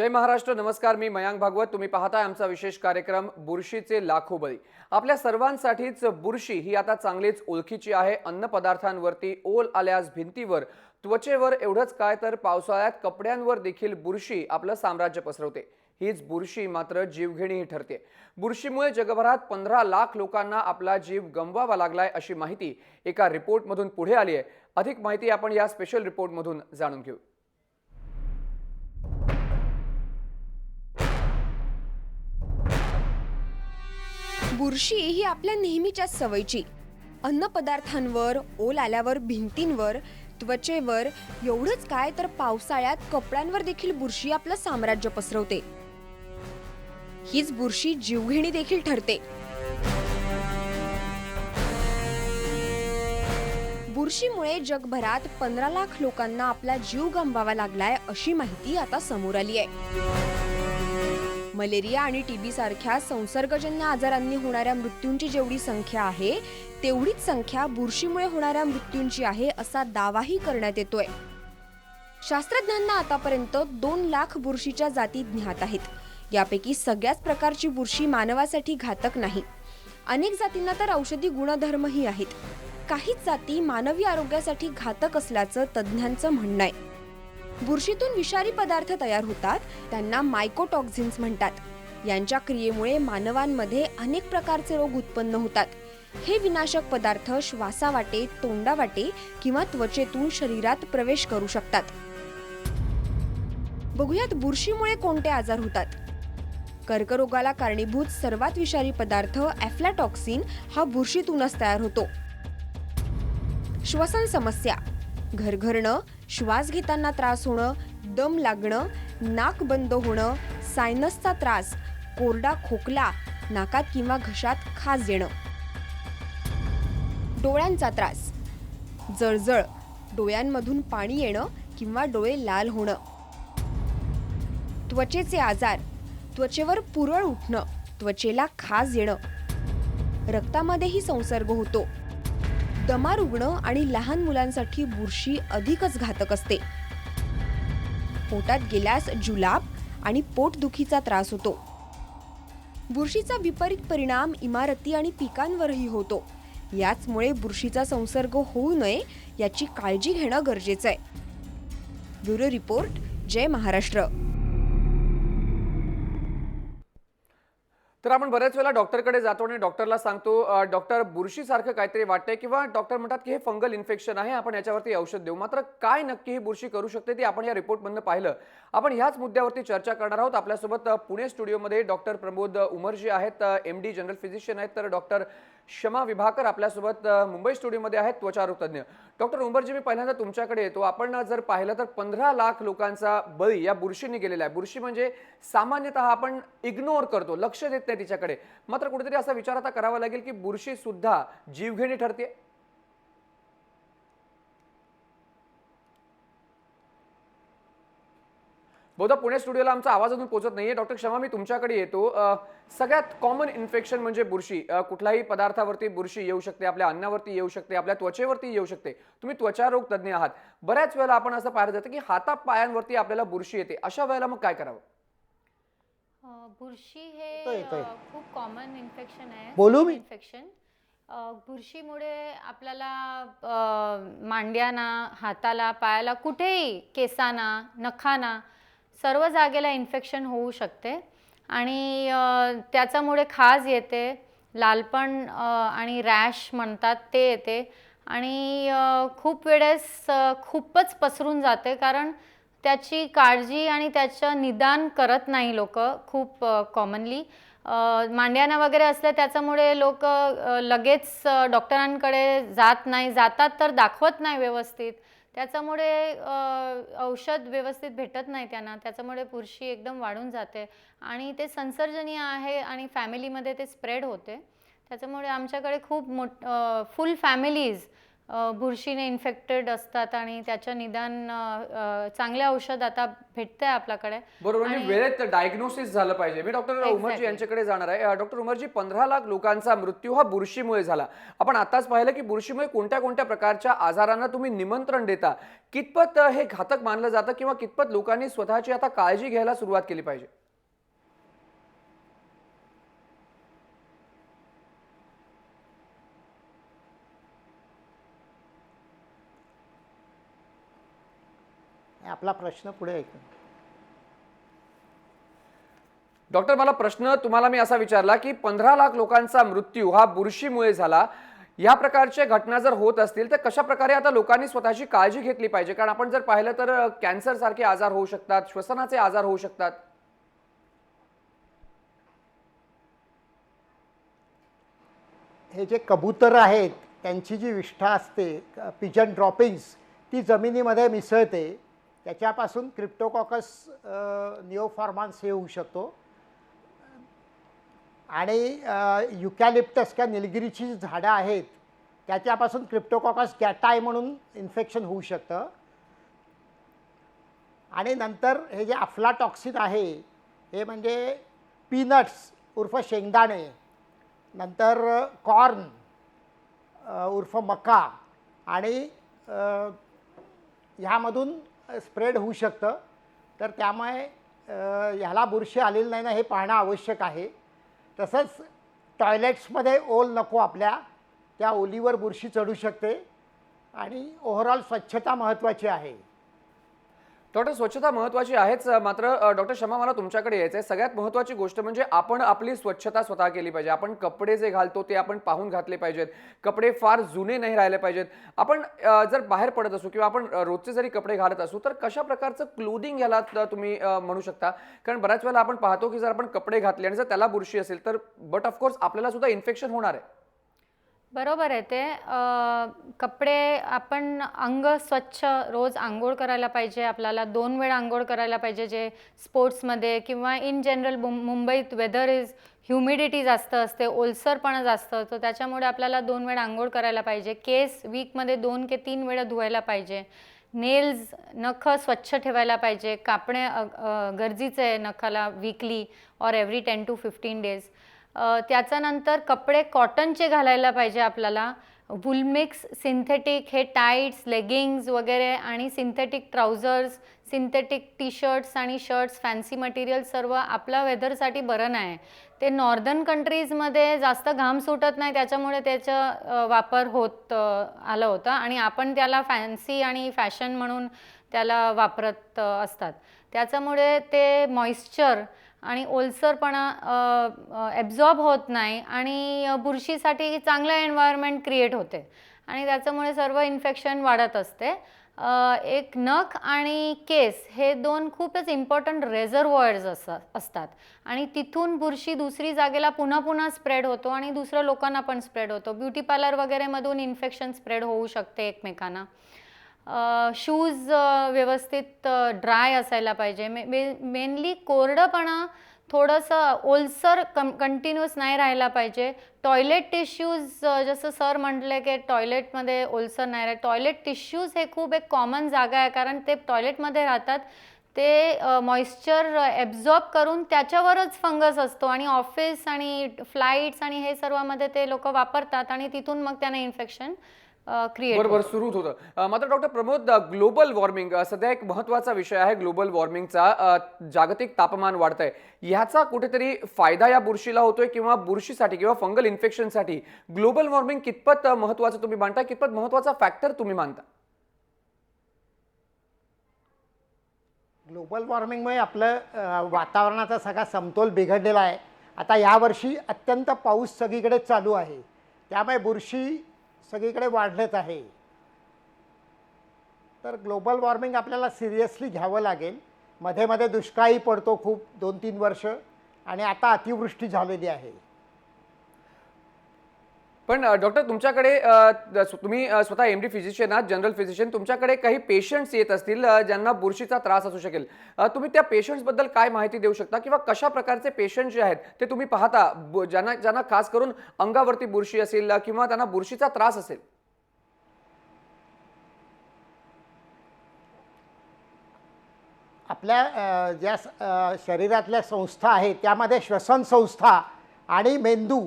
जय महाराष्ट्र. नमस्कार. मी मयांक भागवत. तुम्ही पाहताय आमचा विशेष कार्यक्रम बुरशीचे लाखो बळी. आपल्या सर्वांसाठीच बुरशी ही आता चांगलीच ओळखीची आहे. अन्न पदार्थांवरती ओल आल्यास भिंतीवर, त्वचेवर एवढंच काय तर पावसाळ्यात कपड्यांवर देखील बुरशी आपलं साम्राज्य पसरवते. हीच बुरशी मात्र जीवघेणी ठरते. बुरशीमुळे जगभरात 15 लाख लोकांना आपला जीव गमवावा लागलाय अशी माहिती एका रिपोर्टमधून पुढे आली आहे. अधिक माहिती आपण या स्पेशल रिपोर्टमधून जाणून घेऊ. बुरशी ही आपल्या नेहमीच्या सवयीची अन्नपदार्थांवर, ओल आल्यावर भिंतींवर, त्वचेवर एवढंच काय तर पावसाळ्यात कपड्यांवर देखील बुरशी आपलं साम्राज्य पसरवते. हीच बुरशी जीवघेणी देखील ठरते. बुरशीमुळे जगभरात 15 लाख लोकांना आपला जीव गमवावा लागलाय अशी माहिती आता समोर आली आहे. मलेरिया आणि टीबी सारख्या संसर्गजन्य आजारांनी होणाऱ्या मृत्यूंची जेवढी संख्या आहे तेवढीच संख्या बुरशीमुळे होणाऱ्या मृत्यूंची आहे असा दावाही करण्यात येतोय. शास्त्रज्ञांना आतापर्यंत 2 लाख बुरशीच्या जाती ज्ञात आहेत. यापैकी सगळ्याच प्रकारची बुरशी मानवासाठी घातक नाही. अनेक जातींना तर औषधी गुणधर्मही आहेत. काहीच जाती मानवी आरोग्यासाठी घातक असल्याचं तज्ज्ञांचं म्हणणं आहे. बुरशीतून विषारी पदार्थ तयार होतात, त्यांना मायकोटॉक्झिन्स म्हणतात. यांच्या क्रियेमुळे मानवांमध्ये अनेक प्रकारचे रोग उत्पन्न होतात. हे विनाशक पदार्थ श्वासावाटे, तोंडावाटे किंवा त्वचेतून शरीरात प्रवेश करू शकतात. बघूयात बुरशीमुळे कोणते आजार होतात. कर्करोगाला कारणीभूत सर्वात विषारी पदार्थ ॲफ्लाटॉक्सिन हा बुरशीतूनच तयार होतो. श्वसन समस्या, घरघरणं, श्वास घेताना त्रास होणं, दम लागणं, नाक बंद होणं, सायनसचा त्रास, कोरडा खोकला, नाकात किंवा घशात खाज येणं. डोळ्यांचा त्रास, जळजळ, डोळ्यांमधून पाणी येणं किंवा डोळे लाल होणं. त्वचेचे आजार, त्वचेवर पुरळ उठणं, त्वचेला खाज येणं. रक्तामध्येही संसर्ग होतो. दमा रुग्ण आणि लहान मुलांसाठी बुरशी अधिकच घातक असते. पोटात गेल्यास जुलाब आणि पोटदुखीचा त्रास होतो. बुरशीचा विपरीत परिणाम इमारती आणि पिकांवरही होतो. याचमुळे बुरशीचा संसर्ग होऊ नये याची काळजी घेणं गरजेचं आहे. ब्युरो रिपोर्ट, जय महाराष्ट्र. तर आपण बऱ्याच वेळेला डॉक्टरकडे जातो आणि डॉक्टरला सांगतो, डॉक्टर बुरशीसारखं काहीतरी वाटतंय, किंवा डॉक्टर म्हणतात की हे फंगल इन्फेक्शन आहे, आपण याच्यावरती औषध देऊ. मात्र काय नक्की ही बुरशी करू शकते ते आपण या रिपोर्टमधनं पाहिलं. आपण ह्याच मुद्द्यावरती चर्चा करणार आहोत. आपल्यासोबत पुणे स्टुडिओमध्ये डॉक्टर प्रमोद उमरजी आहेत, MD जनरल फिजिशियन आहेत. तर डॉक्टर शमा विभाकर आपल्यासोबत मुंबई स्टुडिओमध्ये आहेत, त्वचारोग तज्ज्ञ. डॉक्टर उमरजी, मी पहिल्यांदा तुमच्याकडे येतो. आपण जर पाहिलं तर 15 लाख लोकांचा बळी या बुरशीने गेलेला आहे. बुरशी म्हणजे सामान्यतः आपण इग्नोर करतो, लक्ष देत नाही तिच्याकडे. मात्र कुठेतरी असा विचार आता करावा लागेल की बुरशी सुद्धा जीवघेणी ठरते. बहुधा पुणे स्टुडिओला आमचा आवाज अजून पोहोचत नाहीये. डॉक्टर शमा, मी तुमच्याकडे येतो. सगळ्यात कॉमन इन्फेक्शन म्हणजे बुरशी. कुठल्याही पदार्थावरती बुरशी येऊ शकते, आपल्या अन्नावरती येऊ शकते, आपल्या त्वचेवरती येऊ शकते. तुम्ही त्वचारोग तज्ज्ञ आहात. बऱ्याच वेळेला आपण असं पाहिलं जातं की हातापायांवरती आपल्याला बुरशी येते. अशा वेळेला मग काय करावं? बुरशी हे येतोय. खूप कॉमन इन्फेक्शन आहे. बोलू मी? इन्फेक्शन बुरशीमुळे आपल्याला मांड्याना, हाताला, पायाला, कुठेही, केसांना, नखांना, सर्व जागेला इन्फेक्शन होऊ शकते. आणि त्याच्यामुळे खाज येते, लालपण आणि रॅश म्हणतात ते येते. आणि खूप वेळेस खूपच पसरून जाते, कारण त्याची काळजी आणि त्याचं निदान करत नाही लोक खूप कॉमनली. मांड्याना वगैरे असले त्याच्यामुळे लोक लगेच डॉक्टरांकडे जात नाही, जातात तर दाखवत नाही व्यवस्थित. त्याच्यामुळे औषध व्यवस्थित भेटत नाही त्यांना. त्याच्यामुळे बुरशी एकदम वाढून जाते आणि ते संसर्जनीय आहे आणि फॅमिलीमध्ये ते स्प्रेड होते. त्याच्यामुळे आमच्याकडे खूप फुल फॅमिलीज बुरशीने इन्फेक्टेड असतात आणि त्याचं निदान चांगले औषध आता भेटतंय आपल्याकडे. बरोबर, म्हणजे वेळेत डायग्नोसिस झालं पाहिजे. मी डॉक्टर उमरजी Exactly. यांच्याकडे जाणार आहे. डॉक्टर उमरजी, 15 लाख लोकांचा मृत्यू हा बुरशीमुळे झाला. आपण आताच पाहिलं की बुरशीमुळे कोणत्या कोणत्या प्रकारच्या आजारांना तुम्ही निमंत्रण देता. कितपत हे घातक मानलं जातं किंवा कितपत लोकांनी स्वतःची आता काळजी घ्यायला सुरुवात केली पाहिजे? आपला प्रश्न पुढे ऐकून. डॉक्टर, मला प्रश्न तुम्हाला मी असा विचारला की 15 लाख लोकांचा मृत्यू हा बुरशीमुळे झाला. या प्रकारच्या घटना जर होत असतील तर कशा प्रकारे आता लोकांनी स्वतःची काळजी घेतली पाहिजे? कारण आपण जर पाहिलं तर कॅन्सर सारखे आजार होऊ शकतात, श्वसनाचे आजार होऊ शकतात. हे जे कबूतर आहेत त्यांची जी विष्ठा असते, पिजन ड्रॉपिंग्स, ती जमिनीमध्ये मिसळते. त्याच्यापासून क्रिप्टोकॉकस निओफॉर्मान्स हे होऊ शकतो. आणि युकॅलिप्टस किंवा निलगिरीची जी झाडं आहेत त्याच्यापासून क्रिप्टोकॉकस गॅटाय म्हणून इन्फेक्शन होऊ शकतं. आणि नंतर हे जे अफ्लाटॉक्सिन आहे हे म्हणजे पीनट्स उर्फ शेंगदाणे, नंतर कॉर्न उर्फ मका, आणि ह्यामधून स्प्रेड होऊ शकतं. तर त्यामुळे ह्याला बुरशी आलेली नाही ना हे पाहणं आवश्यक आहे. तसंच टॉयलेट्समध्ये ओल नको आपल्या, त्या ओलीवर बुरशी चढू शकते. आणि ओव्हरऑल स्वच्छता महत्त्वाची आहे. डॉक्टर, स्वच्छता महत्त्वाची आहेच, मात्र डॉक्टर शमा, मला तुमच्याकडे यायचं आहे. सगळ्यात महत्त्वाची गोष्ट म्हणजे आपण आपली स्वच्छता स्वतः केली पाहिजे. आपण कपडे जे घालतो ते आपण पाहून घातले पाहिजेत. कपडे फार जुने नाही राहिले पाहिजेत. आपण जर बाहेर पडत असू किंवा आपण रोजचे जरी कपडे घालत असू तर कशा प्रकारचं क्लोदिंग याला तुम्ही म्हणू शकता? कारण बऱ्याच वेळेला आपण पाहतो की जर आपण कपडे घातले आणि जर त्याला बुरशी असेल तर बट ऑफकोर्स आपल्याला सुद्धा इन्फेक्शन होणार आहे. बरोबर आहे ते. कपडे आपण अंग स्वच्छ रोज अंघोळ करायला पाहिजे. आपल्याला 2 वेळा अंघोळ करायला पाहिजे. जे स्पोर्ट्समध्ये किंवा इन जनरल मुंबईत वेदर इज ह्युमिडिटी जास्त असते, ओलसरपणा जास्त असतो, त्याच्यामुळे आपल्याला 2 वेळा अंघोळ करायला पाहिजे. केस वीकमध्ये 2 ते 3 वेळा धुवायला पाहिजे. नेल्स, नखं स्वच्छ ठेवायला पाहिजे. कापणे गरजेचं आहे नखाला weekly or every 10 to 15 days. त्याच्यानंतर कपडे कॉटनचे घालायला पाहिजे आपल्याला. वूलमिक्स, सिंथेटिक हे टाईट्स, लेगिंग्स वगैरे आणि synthetic trousers, synthetic T shirts आणि शर्ट्स, फॅन्सी मटेरियल सर्व आपल्या वेदरसाठी बरं नाही. ते नॉर्दर्न कंट्रीजमध्ये जास्त घाम सुटत नाही, त्याच्यामुळे त्याचा वापर होत आलं होतं आणि आपण त्याला फॅन्सी आणि फॅशन म्हणून त्याला वापरत असतात. त्याच्यामुळे ते मॉइश्चर आणि ओलसरपणा ॲब्झॉर्ब होत नाही आणि बुरशीसाठी चांगलं एन्व्हायरमेंट क्रिएट होते आणि त्याच्यामुळे सर्व इन्फेक्शन वाढत असते. एक नख आणि केस हे 2 खूपच इम्पॉर्टंट रेझर्वॉयर्स असतात आणि तिथून बुरशी दुसरी जागेला पुन्हा पुन्हा स्प्रेड होतो आणि दुसऱ्या लोकांना पण स्प्रेड होतो. ब्युटी पार्लर वगैरेमधून इन्फेक्शन स्प्रेड होऊ शकते एकमेकांना. शूज व्यवस्थित ड्राय असायला पाहिजे. मेनली कोरडंपणा, थोडंसं ओलसर कंटिन्यूअस नाही राहायला पाहिजे. टॉयलेट टिश्यूज, जसं सर म्हटले की टॉयलेटमध्ये ओलसर नाही राहत. टॉयलेट टिश्यूज हे खूप एक कॉमन जागा आहे, कारण ते टॉयलेटमध्ये राहतात. ते मॉइश्चर ॲब्झॉर्ब करून त्याच्यावरच फंगस असतो आणि ऑफिस आणि फ्लाईट्स आणि हे सर्वामध्ये ते लोक वापरतात आणि तिथून मग त्यांना इन्फेक्शन क्रिएट बरोबर सुरू होतं. मात्र डॉक्टर प्रमोद, ग्लोबल वॉर्मिंग सध्या एक महत्त्वाचा विषय आहे. ग्लोबल वॉर्मिंगचा जागतिक तापमान वाढतंय, ह्याचा कुठेतरी फायदा या बुरशीला होतोय किंवा बुरशीसाठी किंवा फंगल इन्फेक्शनसाठी ग्लोबल वॉर्मिंग कितपत महत्त्वाचं तुम्ही मानता, कितपत महत्त्वाचा फॅक्टर तुम्ही मानता? ग्लोबल वॉर्मिंगमुळे आपलं वातावरणाचा सगळा समतोल बिघडलेला आहे. आता यावर्षी अत्यंत पाऊस सगळीकडे चालू आहे, त्यामुळे बुरशी सगळीकडे वाढलेच आहे. तर ग्लोबल वॉर्मिंग आपल्याला सिरियसली घ्यावं लागेल. मध्ये मध्ये दुष्काळही पडतो खूप 2-3 वर्ष आणि आता अतिवृष्टी झालेली आहे. पण डॉक्टर, तुमच्याकडे तुम्ही स्वतः MD फिजिशियन आहात, जनरल फिजिशियन. तुमच्याकडे काही पेशंट्स येत असतील ज्यांना बुरशीचा त्रास असू शकेल. तुम्ही त्या पेशंट्सबद्दल काय माहिती देऊ शकता किंवा कशा प्रकारचे पेशंट जे आहेत ते तुम्ही पाहता ज्यांना खास करून अंगावरती बुरशी असेल किंवा त्यांना बुरशीचा त्रास असेल? आपल्या ज्या शरीरातल्या संस्था आहेत त्यामध्ये श्वसन संस्था आणि मेंदू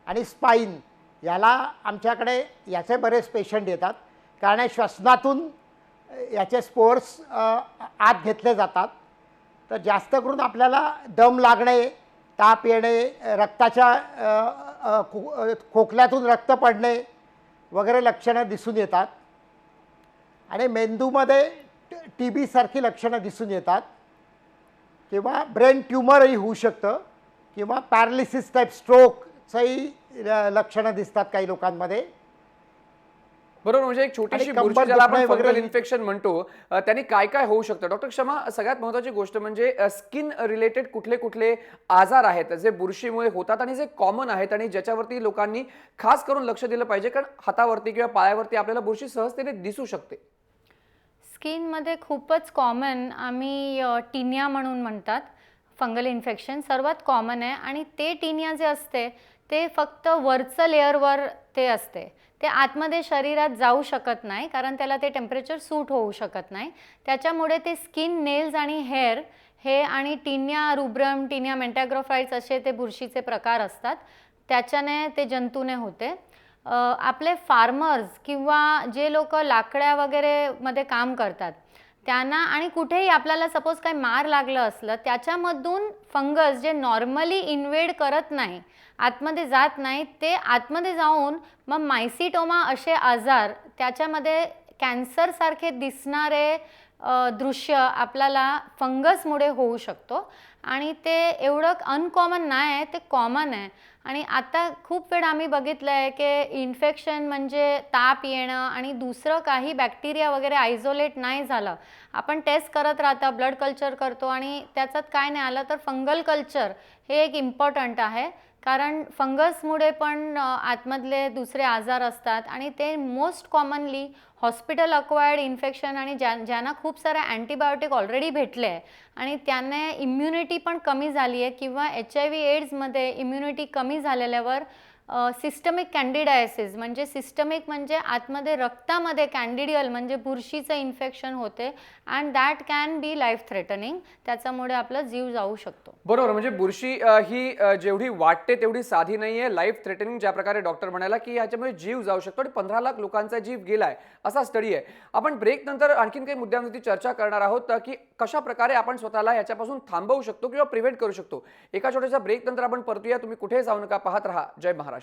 आणि स्पाईन याला आमच्याकडे याचे बरेच पेशंट येतात, कारण हे श्वसनातून याचे स्पोर्स आत घेतले जातात. तर जास्त करून आपल्याला दम लागणे, ताप येणे, रक्ताच्या खोकल्यातून रक्त पडणे वगैरे लक्षणं दिसून येतात. आणि मेंदूमध्ये TB सारखी लक्षणं दिसून येतात, किंवा ब्रेन ट्यूमरही होऊ शकतं, किंवा पॅरालिसिस टाईप स्ट्रोकचंही लक्षणं दिसतात काही लोकांमध्ये. बरोबर, म्हणजे एक छोटीशी आणि कंबर बुरशी ज्याला आपण दुखणे फंगल वगैरे इन्फेक्शन म्हणतो, त्यांनी काय काय होऊ शकतं? डॉक्टर क्षमा, सगळ्यात महत्त्वाची गोष्ट म्हणजे स्किन रिलेटेड कुठले कुठले आजार आहेत जे बुरशीमुळे होतात आणि जे कॉमन आहेत आणि ज्याच्यावरती लोकांनी खास करून लक्ष दिलं पाहिजे, कारण हातावरती किंवा पायावरती आपल्याला बुरशी सहजतेने दिसू शकते. स्किनमध्ये खूपच कॉमन आम्ही टिनिया म्हणून म्हणतात, फंगल इन्फेक्शन सर्वात कॉमन आहे. आणि ते टिनिया जे असते ते फक्त वरचं लेअरवर ते असते, ते आतमध्ये शरीरात जाऊ शकत नाही, कारण त्याला ते टेम्परेचर सूट होऊ शकत नाही. त्याच्यामुळे ते स्किन, नेल्स आणि हेअर हे आणि टिनिया रुब्रम, टिनिया मेंटॅग्रोफाइट्स असे ते बुरशीचे प्रकार असतात, त्याच्याने ते जंतूने होते. आपले फार्मर्स किंवा जे लोक लाकड्या वगैरे मध्ये काम करतात त्यांना, आणि कुठेही आपल्याला सपोज काही मार लागलं असलं त्याच्यामधून फंगस जे नॉर्मली इन्वेड करत नाही, आतमध्ये जात नाही, ते आतमध्ये जाऊन मग मायसिटोमा असे आजार, त्याच्यामध्ये कॅन्सरसारखे दिसणारे दृश्य आपल्याला फंगसमुळे होऊ शकतो. आणि ते एवढं अनकॉमन नाही आहे, ते कॉमन आहे. आणि आता खूप वेळ आम्ही बघितलं आहे की इन्फेक्शन म्हणजे ताप येणं आणि दुसरं काही बॅक्टेरिया वगैरे आयसोलेट नाही झालं, आपण टेस्ट करत राहता, ब्लड कल्चर करतो आणि त्याच्यात काय नाही आलं तर फंगल कल्चर हे एक इम्पॉर्टंट आहे, कारण फंगसमुळे पण आतमधले दुसरे आजार असतात आणि ते most commonly hospital acquired infection, आणि ज्यांना खूप सारे अँटीबायोटिक ऑलरेडी भेटले आहे आणि त्यांना इम्युनिटी पण कमी झाली आहे, किंवा HIV एड्समध्ये इम्युनिटी कमी झालेल्यावर सिस्टमिक कॅन्डिडायसिस म्हणजे सिस्टमिक म्हणजे आतमध्ये रक्तामध्ये कॅन्डिडियल म्हणजे बुरशीचं इन्फेक्शन होते, and that can be life threatening, त्याच्यामुळे आपला जीव जाऊ शकतो. बरोबर, म्हणजे बुरशी ही जेवढी वाटते तेवढी साधी नाहीये, लाईफ थ्रेटनिंग, ज्या प्रकारे डॉक्टर म्हणाला की ह्याच्यामुळे जीव जाऊ शकतो आणि 15 लाख लोकांचा जीव गेलाय असा स्टडी आहे. आपण ब्रेक नंतर आणखीन काही मुद्द्यांवरती चर्चा करणार आहोत की कशा प्रकारे आपण स्वतःला ह्याच्यापासून थांबवू शकतो किंवा प्रिव्हेंट करू शकतो. एका छोट्याशा ब्रेक नंतर आपण परतूया. तुम्ही कुठे जाऊ नका, पाहत राहा जय महाराष्ट्र.